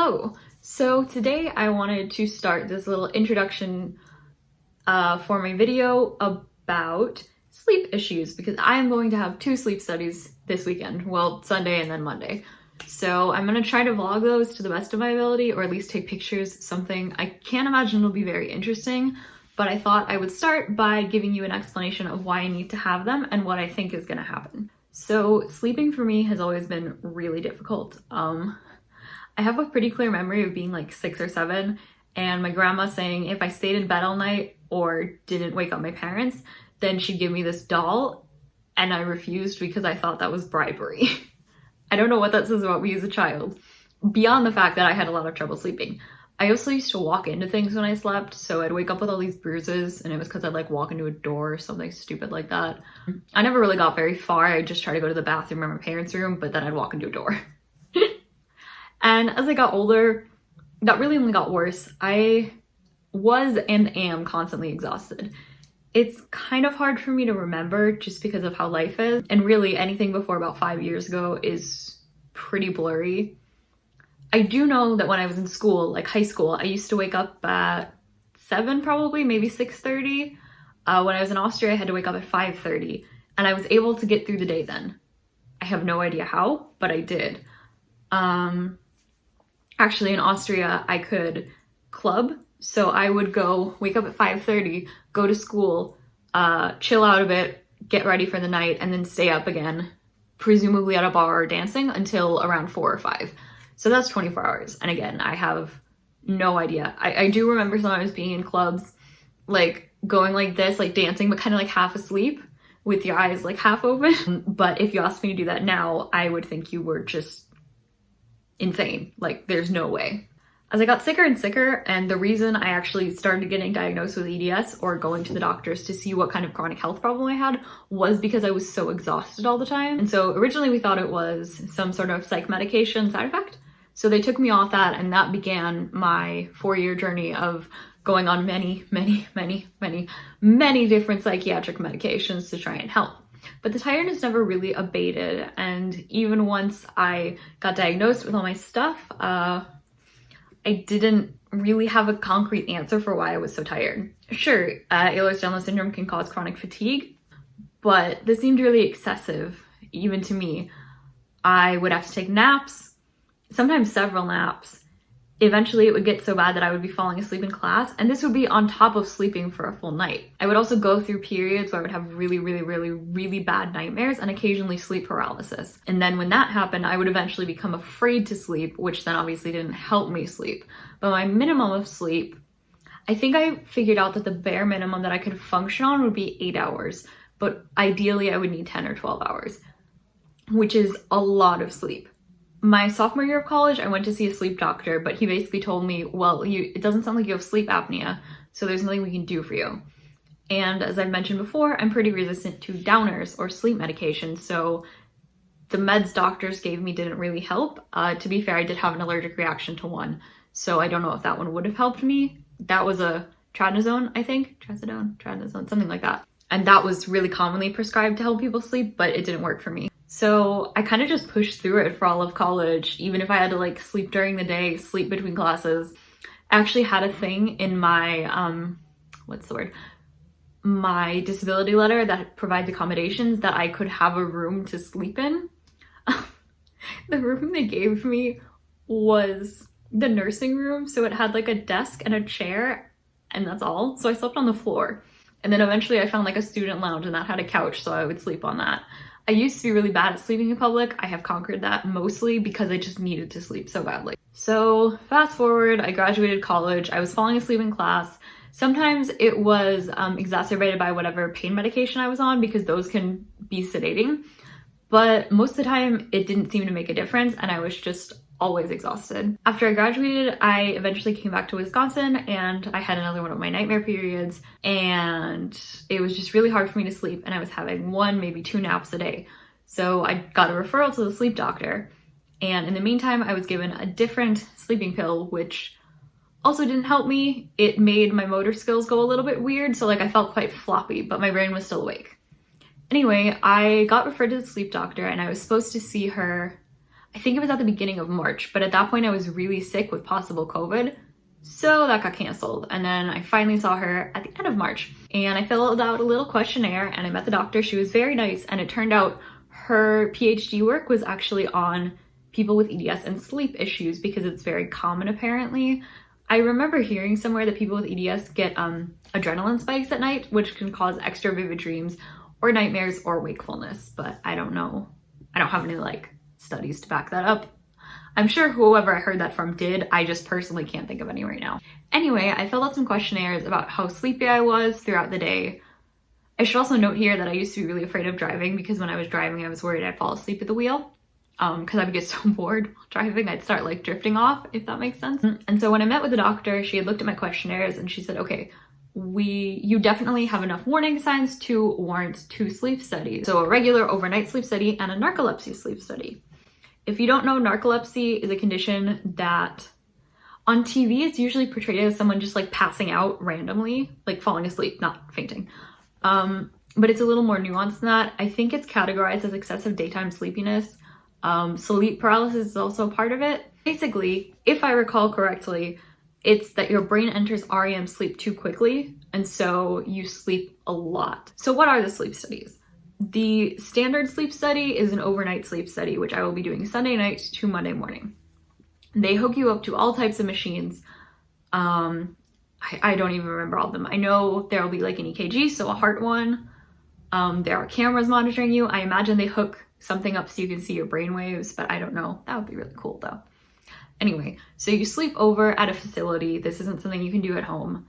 Hello! So today I wanted to start this little introduction for my video about sleep issues because I am going to have 2 sleep studies this weekend. Well, Sunday and then Monday. So I'm going to try to vlog those to the best of my ability, or at least take pictures, something. I can't imagine it'll be very interesting, but I thought I would start by giving you an explanation of why I need to have them and what I think is going to happen. So sleeping for me has always been really difficult. I have a pretty clear memory of being like 6 or 7 and my grandma saying if I stayed in bed all night or didn't wake up my parents, then she'd give me this doll, and I refused because I thought that was bribery. I don't know what that says about me as a child, beyond the fact that I had a lot of trouble sleeping. I also used to walk into things when I slept, so I'd wake up with all these bruises, and it was because I'd like walk into a door or something stupid like that. I never really got very far. I'd just try to go to the bathroom in my parents' room, but then I'd walk into a door. And as I got older, that really only got worse. I was and am constantly exhausted. It's kind of hard for me to remember just because of how life is. And really anything before about 5 years ago is pretty blurry. I do know that when I was in school, like high school, I used to wake up at 7 probably, maybe 6:30. When I was in Austria, I had to wake up at 5:30 and I was able to get through the day then. I have no idea how, but I did. Actually, in Austria, I could club. So I would go wake up at 5:30, go to school, chill out a bit, get ready for the night, and then stay up again, presumably at a bar or dancing until around 4 or 5. So that's 24 hours. And again, I have no idea. I do remember sometimes being in clubs, like going like this, like dancing, but kind of like half asleep with your eyes like half open. But if you asked me to do that now, I would think you were just insane. Like there's no way. As I got sicker and sicker, and the reason I actually started getting diagnosed with EDS or going to the doctors to see what kind of chronic health problem I had was because I was so exhausted all the time. And so originally we thought it was some sort of psych medication side effect. So they took me off that, and that began my 4-year journey of going on many different psychiatric medications to try and help. But the tiredness never really abated, and even once I got diagnosed with all my stuff, I didn't really have a concrete answer for why I was so tired. Sure, ehlers-danlos syndrome can cause chronic fatigue, but this seemed really excessive, even to me. I would have to take naps, sometimes several naps. Eventually it would get so bad that I would be falling asleep in class, and this would be on top of sleeping for a full night. I would also go through periods where I would have really bad nightmares and occasionally sleep paralysis. And then when that happened, I would eventually become afraid to sleep, which then obviously didn't help me sleep. But my minimum of sleep, I think I figured out that the bare minimum that I could function on would be 8 hours, but ideally I would need 10 or 12 hours, which is a lot of sleep. My sophomore year of college, I went to see a sleep doctor, but he basically told me, well, it doesn't sound like you have sleep apnea, so there's nothing we can do for you. And as I've mentioned before, I'm pretty resistant to downers or sleep medication, so the meds doctors gave me didn't really help. To be fair, I did have an allergic reaction to one, so I don't know if that one would have helped me. That was a trazodone, I think. Trazodone, something like that. And that was really commonly prescribed to help people sleep, but it didn't work for me. So I kind of just pushed through it for all of college, even if I had to like sleep during the day, sleep between classes. I actually had a thing in my, my disability letter that provides accommodations that I could have a room to sleep in. The room they gave me was the nursing room, so it had like a desk and a chair, and that's all. So I slept on the floor. And then eventually I found like a student lounge, and that had a couch, so I would sleep on that. I used to be really bad at sleeping in public. I have conquered that mostly because I just needed to sleep so badly. So fast forward, I graduated college. I was falling asleep in class. Sometimes it was exacerbated by whatever pain medication I was on, because those can be sedating. But most of the time it didn't seem to make a difference, and I was just always exhausted. After I graduated, I eventually came back to Wisconsin, and I had another one of my nightmare periods, and it was just really hard for me to sleep, and I was having 1, maybe 2 naps a day. So I got a referral to the sleep doctor, and in the meantime I was given a different sleeping pill, which also didn't help me. It made my motor skills go a little bit weird, so like I felt quite floppy, but my brain was still awake. Anyway, I got referred to the sleep doctor, and I was supposed to see her I think it was at the beginning of March, but at that point I was really sick with possible COVID. So that got canceled. And then I finally saw her at the end of March and I filled out a little questionnaire and I met the doctor. She was very nice. And it turned out her PhD work was actually on people with EDS and sleep issues because it's very common apparently. I remember hearing somewhere that people with EDS get adrenaline spikes at night, which can cause extra vivid dreams or nightmares or wakefulness, but I don't know. I don't have any like studies to back that up. I'm sure whoever I heard that from did, I just personally can't think of any right now. Anyway, I filled out some questionnaires about how sleepy I was throughout the day. I should also note here that I used to be really afraid of driving because when I was driving, I was worried I'd fall asleep at the wheel. Because I would get so bored while driving, I'd start like drifting off, if that makes sense. And so when I met with the doctor, she had looked at my questionnaires and she said, okay, you definitely have enough warning signs to warrant 2 sleep studies. So a regular overnight sleep study and a narcolepsy sleep study. If you don't know, narcolepsy is a condition that on TV, it's usually portrayed as someone just like passing out randomly, like falling asleep, not fainting. But it's a little more nuanced than that. I think it's categorized as excessive daytime sleepiness. Sleep paralysis is also part of it. Basically, if I recall correctly, it's that your brain enters REM sleep too quickly, and so you sleep a lot. So what are the sleep studies? The standard sleep study is an overnight sleep study, which I will be doing Sunday night to Monday morning. They hook you up to all types of machines. I don't even remember all of them. I know there will be like an EKG, so a heart one. There are cameras monitoring you. I imagine they hook something up so you can see your brain waves, but I don't know. That would be really cool though. Anyway, so you sleep over at a facility. This isn't something you can do at home.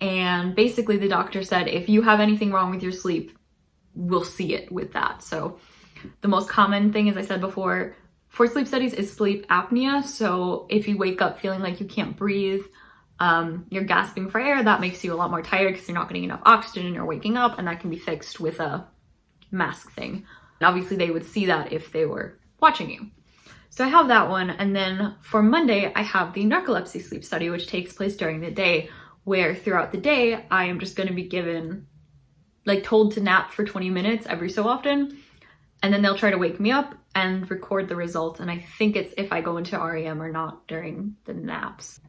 And basically the doctor said, if you have anything wrong with your sleep, we'll see it with that. So the most common thing, as I said before, for sleep studies is sleep apnea. So if you wake up feeling like you can't breathe, you're gasping for air, that makes you a lot more tired because you're not getting enough oxygen and you're waking up, and that can be fixed with a mask thing. And obviously they would see that if they were watching you. So I have that one. And then for Monday, I have the narcolepsy sleep study, which takes place during the day, where throughout the day, I am just going to be given, like told to nap for 20 minutes every so often. And then they'll try to wake me up and record the results. And I think it's if I go into REM or not during the naps.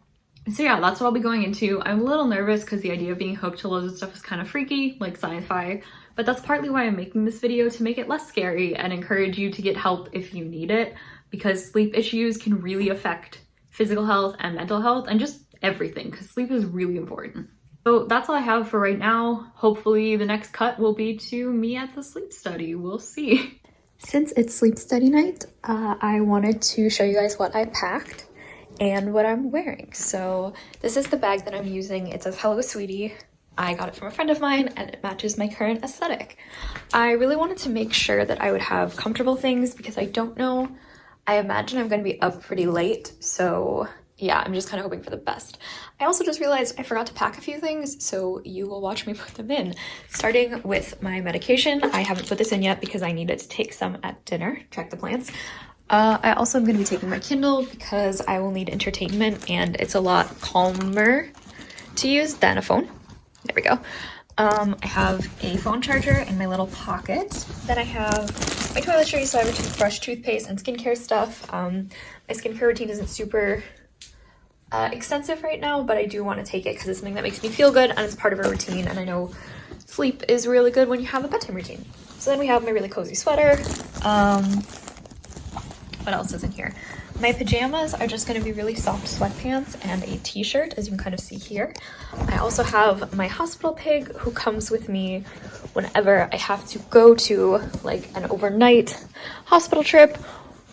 So yeah, that's what I'll be going into. I'm a little nervous because the idea of being hooked to loads of stuff is kind of freaky, like sci-fi. But that's partly why I'm making this video, to make it less scary and encourage you to get help if you need it. Because sleep issues can really affect physical health and mental health and just everything, because sleep is really important. So that's all I have for right now. Hopefully the next cut will be to me at the sleep study. We'll see. Since it's sleep study night, I wanted to show you guys what I packed and what I'm wearing. So this is the bag that I'm using. It says "Hello, sweetie." I got it from a friend of mine and it matches my current aesthetic. I really wanted to make sure that I would have comfortable things because I don't know. I imagine I'm going to be up pretty late, so yeah, I'm just kind of hoping for the best. I also just realized I forgot to pack a few things, so you will watch me put them in. Starting with my medication. I haven't put this in yet because I needed to take some at dinner. Check the plans. I also am going to be taking my Kindle because I will need entertainment and it's a lot calmer to use than a phone. There we go. I have a phone charger in my little pocket. Then I have my toiletries, so I have a toothbrush, toothpaste, and skincare stuff. My skincare routine isn't super extensive right now, but I do want to take it because it's something that makes me feel good and it's part of a routine, and I know sleep is really good when you have a bedtime routine. So then we have my really cozy sweater. What else is in here? My pajamas are just going to be really soft sweatpants and a t-shirt, as you can kind of see here. I also have my hospital pig who comes with me whenever I have to go to like an overnight hospital trip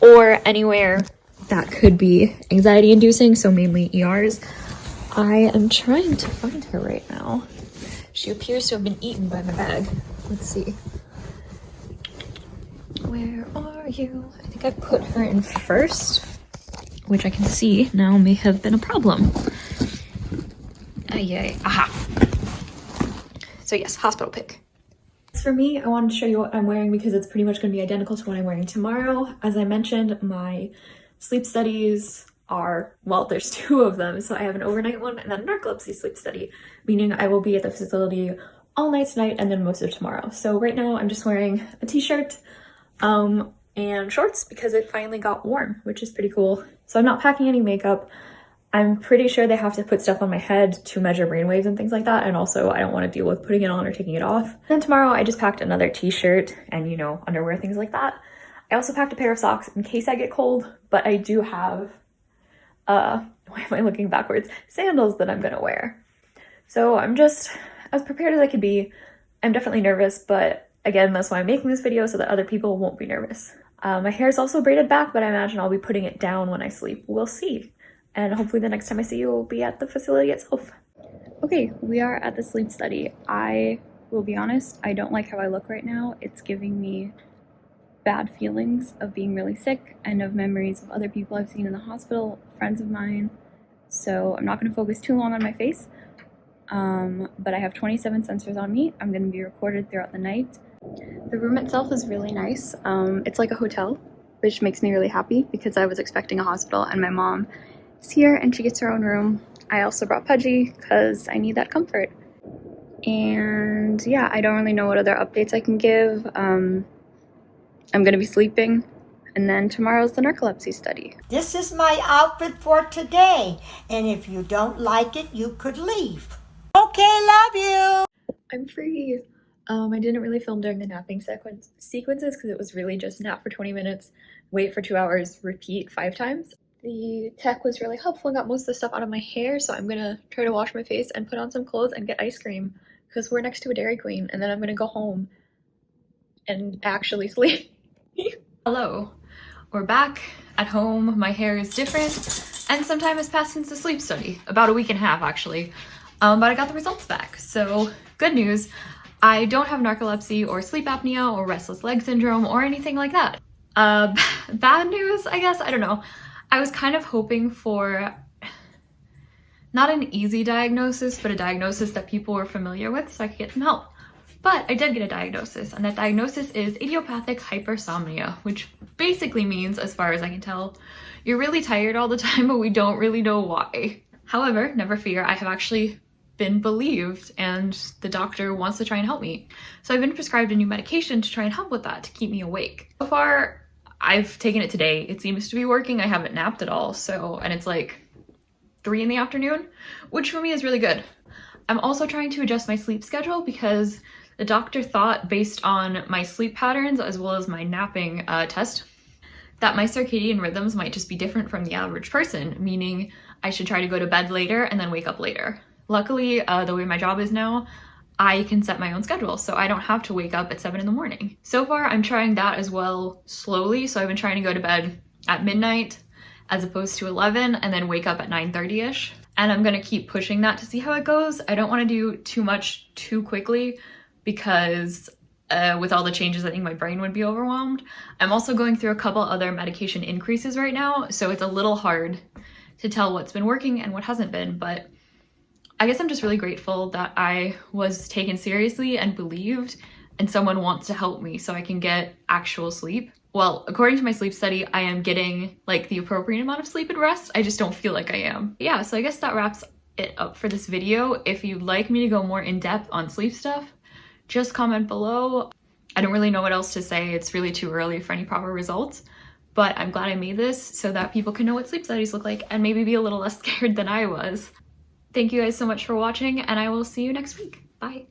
or anywhere that could be anxiety inducing, so mainly ERs. I am trying to find her right now. She appears to have been eaten by my bag. Let's see. Where are you? I think I put her in first, which I can see now may have been a problem. Yay. Aha. So yes, hospital pick. For me, I wanted to show you what I'm wearing because it's pretty much going to be identical to what I'm wearing tomorrow. As I mentioned, my sleep studies are, well, there's 2 of them. So I have an overnight one and then a narcolepsy sleep study, meaning I will be at the facility all night tonight and then most of tomorrow. So right now I'm just wearing a t-shirt. and shorts because it finally got warm, which is pretty cool. So I'm not packing any makeup. I'm pretty sure they have to put stuff on my head to measure brainwaves and things like that, and also I don't want to deal with putting it on or taking it off. Then tomorrow I just packed another t-shirt and, you know, underwear, things like that. I also packed a pair of socks in case I get cold, but I do have, why am I looking backwards? Sandals that I'm gonna wear. So I'm just as prepared as I could be. I'm definitely nervous, but again, that's why I'm making this video, so that other people won't be nervous. My hair is also braided back, but I imagine I'll be putting it down when I sleep. We'll see. And hopefully the next time I see you will be at the facility itself. Okay, we are at the sleep study. I will be honest, I don't like how I look right now. It's giving me bad feelings of being really sick and of memories of other people I've seen in the hospital, friends of mine. So I'm not going to focus too long on my face. But I have 27 sensors on me. I'm going to be recorded throughout the night. The room itself is really nice. It's like a hotel, which makes me really happy because I was expecting a hospital, and my mom is here and she gets her own room. I also brought Pudgy because I need that comfort. And yeah, I don't really know what other updates I can give. I'm going to be sleeping, and then tomorrow's the narcolepsy study. This is my outfit for today, and if you don't like it, you could leave. Okay, love you. I'm free. I didn't really film during the napping sequences because it was really just nap for 20 minutes, wait for 2 hours, repeat 5 times. The tech was really helpful and got most of the stuff out of my hair, so I'm gonna try to wash my face and put on some clothes and get ice cream because we're next to a Dairy Queen, and then I'm gonna go home and actually sleep. Hello, we're back at home. My hair is different, and some time has passed since the sleep study, about a week and a half actually. But I got the results back, so good news. I don't have narcolepsy or sleep apnea or restless leg syndrome or anything like that. Bad news, I guess, I don't know. I was kind of hoping for not an easy diagnosis, but a diagnosis that people were familiar with so I could get some help. But I did get a diagnosis, and that diagnosis is idiopathic hypersomnia, which basically means, as far as I can tell, you're really tired all the time, but we don't really know why. However, never fear, I have actually been believed, and the doctor wants to try and help me. So I've been prescribed a new medication to try and help with that, to keep me awake. So far, I've taken it today. It seems to be working. I haven't napped at all, and it's like 3 in the afternoon, which for me is really good. I'm also trying to adjust my sleep schedule because the doctor thought, based on my sleep patterns as well as my napping test, that my circadian rhythms might just be different from the average person, meaning I should try to go to bed later and then wake up later. Luckily, the way my job is now, I can set my own schedule, so I don't have to wake up at 7 in the morning. So far, I'm trying that as well slowly, so I've been trying to go to bed at midnight as opposed to 11 and then wake up at 9:30ish. And I'm gonna keep pushing that to see how it goes. I don't wanna do too much too quickly because with all the changes, I think my brain would be overwhelmed. I'm also going through a couple other medication increases right now, so it's a little hard to tell what's been working and what hasn't been, but I guess I'm just really grateful that I was taken seriously and believed, and someone wants to help me so I can get actual sleep. Well, according to my sleep study, I am getting like the appropriate amount of sleep and rest. I just don't feel like I am. Yeah, so I guess that wraps it up for this video. If you'd like me to go more in depth on sleep stuff, just comment below. I don't really know what else to say. It's really too early for any proper results, but I'm glad I made this so that people can know what sleep studies look like and maybe be a little less scared than I was. Thank you guys so much for watching, and I will see you next week. Bye.